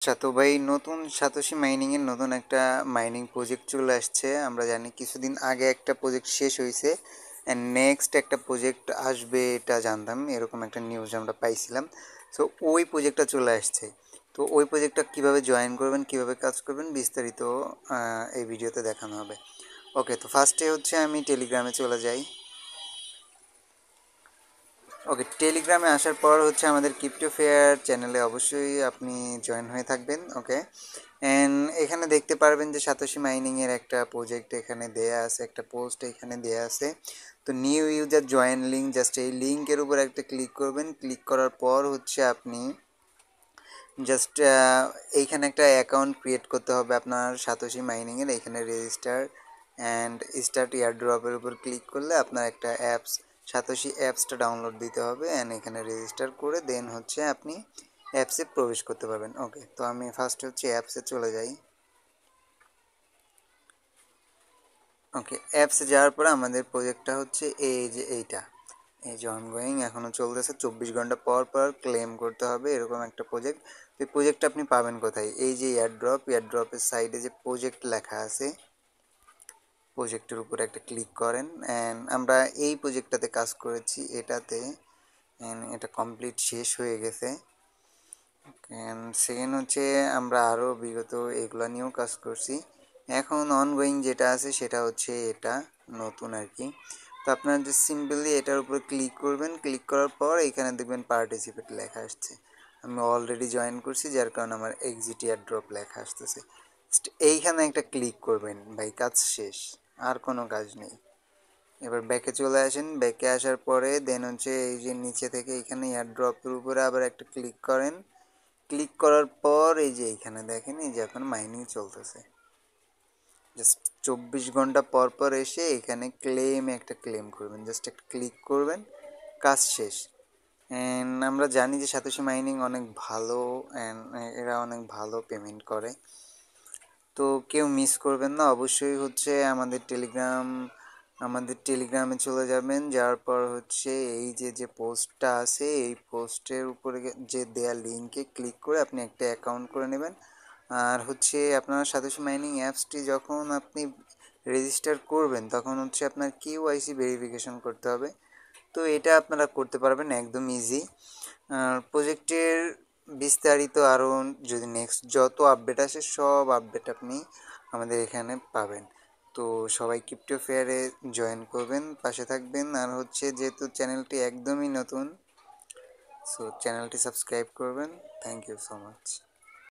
আচ্ছা, তো ভাই নতুন সাতোশি মাইনিং এর নতুন একটা মাইনিং প্রজেক্ট চলে আসছে। আমরা জানি কিছুদিন আগে একটা প্রজেক্ট শেষ হয়েছে, এন্ড নেক্সট একটা প্রজেক্ট আসবে এটা জানতাম, এরকম একটা নিউজ আমরা পাইছিলাম। তো ওই প্রজেক্টটা চলে আসছে। তো ওই প্রজেক্টটা কিভাবে জয়েন করবেন, কিভাবে কাজ করবেন, বিস্তারিত এই ভিডিওতে দেখানো হবে। ওকে, তো ফার্স্টে হচ্ছে আমি টেলিগ্রামে চলে যাই। ওকে, টেলিগ্রামে আসার পর হচ্ছে আমাদের ক্রিপ্টো ফেয়ার চ্যানেলে অবশ্যই আপনি জয়েন হয়ে থাকবেন। ওকে, অ্যান্ড এখানে দেখতে পারবেন যে সাতোশি মাইনিংয়ের একটা প্রজেক্ট এখানে দেয়া আছে, একটা পোস্ট এখানে দেয়া আছে। তো new user join link, just এই লিঙ্কের উপর একটা ক্লিক করবেন। ক্লিক করার পর হচ্ছে আপনি জাস্ট এইখানে একটা অ্যাকাউন্ট ক্রিয়েট করতে হবে আপনার সাতোশি মাইনিংয়ের। এইখানে রেজিস্টার অ্যান্ড স্টার্ট এয়ারড্রপের উপর ক্লিক করলে আপনার একটা অ্যাপস, সাতোশি অ্যাপসটা ডাউনলোড দিতে হবে অ্যান্ড এখানে রেজিস্টার করে দেন হচ্ছে আপনি অ্যাপসে প্রবেশ করতে পারবেন। ওকে, তো আমি ফার্স্ট হচ্ছে অ্যাপসে চলে যাই। ওকে, অ্যাপসে যাওয়ার পরে আমাদের প্রজেক্টটা হচ্ছে এই যে এইটা, এই যে অনগোয়িং এখনও চলতেছে, 24 ঘন্টা পর পর ক্লেম করতে হবে, এরকম একটা প্রজেক্ট। তো এই প্রজেক্টটা আপনি পাবেন কোথায়? এই যে এয়ারড্রপ, এয়ারড্রপের সাইডে যে প্রজেক্ট লেখা আছে, প্রজেক্টের উপরে একটা ক্লিক করেন অ্যান্ড আমরা এই প্রজেক্টটাতে কাজ করেছি এটাতে, অ্যান্ড এটা কমপ্লিট শেষ হয়ে গেছে। অ্যান্ড সেকেন্ড হচ্ছে আমরা আরও বিগত এগুলো নিয়েও কাজ করছি। এখন অনগোয়িং যেটা আছে সেটা হচ্ছে এটা নতুন আর কি। তো আপনারা যে সিম্পলি এটার উপরে ক্লিক করবেন, ক্লিক করার পর এখানে দেখবেন পার্টিসিপেট লেখা আসছে। আমি অলরেডি জয়েন করছি যার কারণে আমার এক্সিট এয়ারড্রপ লেখা আসতেছে। এইখানে একটা ক্লিক করবেন, ভাই কাজ শেষ, আর কোনো কাজ নেই। এবার ব্যাকে চলে আসেন, ব্যাকে আসার পরে দেন হচ্ছে এই যে নিচে থেকে এখানে এয়ারড্রপের উপরে আবার একটা ক্লিক করেন। ক্লিক করার পর এই যে এইখানে দেখেন এই যে এখন মাইনিং চলতেছে। জাস্ট 24 ঘন্টা পর পর এসে এখানে ক্লেমে একটা ক্লেম করবেন, জাস্ট একটা ক্লিক করবেন, কাজ শেষ। অ্যান্ড আমরা জানি যে সাতোশি মাইনিং অনেক ভালো অ্যান্ড এরা অনেক ভালো পেমেন্ট করে। তো কেউ মিস করবেন না, অবশ্যই হচ্ছে আমাদের টেলিগ্রামে চলে যাবেন। যাওয়ার পর হচ্ছে এই যে যে পোস্টটা আছে এই পোস্টের উপরে যে দেয়া লিঙ্কে ক্লিক করে আপনি একটা অ্যাকাউন্ট করে নেবেন। আর হচ্ছে আপনার সাতোশি মাইনিং অ্যাপসটি যখন আপনি রেজিস্টার করবেন তখন হচ্ছে আপনার কিউআইসি ভেরিফিকেশন করতে হবে। তো এটা আপনারা করতে পারবেন একদম ইজি। প্রজেক্টের বিস্তারিত আরও যদি নেক্সট যত আপডেট আসে সব আপডেট আপনি আমাদের এখানে পাবেন। তো সবাই ক্রিপ্টো ফেয়ারে জয়েন করবেন, পাশে থাকবেন। আর হচ্ছে যেহেতু চ্যানেলটি একদমই নতুন, সো চ্যানেলটি সাবস্ক্রাইব করবেন। Thank you so much.